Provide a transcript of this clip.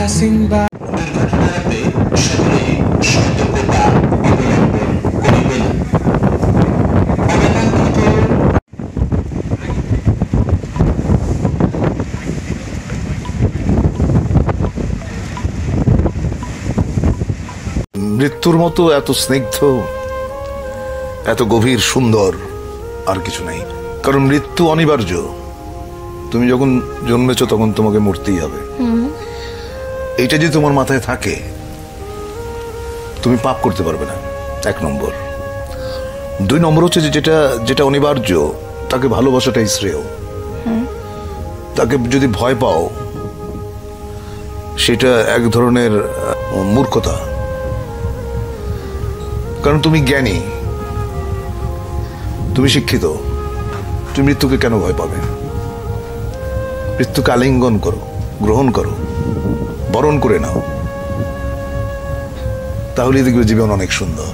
passing by. মৃত্যুর মতো এত স্নিগ্ধ, এত গভীর, সুন্দর আর কিছু নেই। কারণ মৃত্যু অনিবার্য। তুমি যখন জন্মেছ তখন তোমাকে মরতেই হবে। এইটা যদি তোমার মাথায় থাকে, তুমি পাপ করতে পারবে না, 1 নম্বর। 2 নম্বর হচ্ছে যে যেটা অনিবার্য তাকে ভালোবাসাটাই শ্রেয়। তাকে যদি ভয় পাও সেটা এক ধরনের মূর্খতা। কারণ তুমি জ্ঞানী, তুমি শিক্ষিত, তুমি মৃত্যুকে কেন ভয় পাবে? মৃত্যুকে আলিঙ্গন করো, গ্রহণ করো, বরণ করে নাও, তাহলেই দেখবে জীবন অনেক সুন্দর।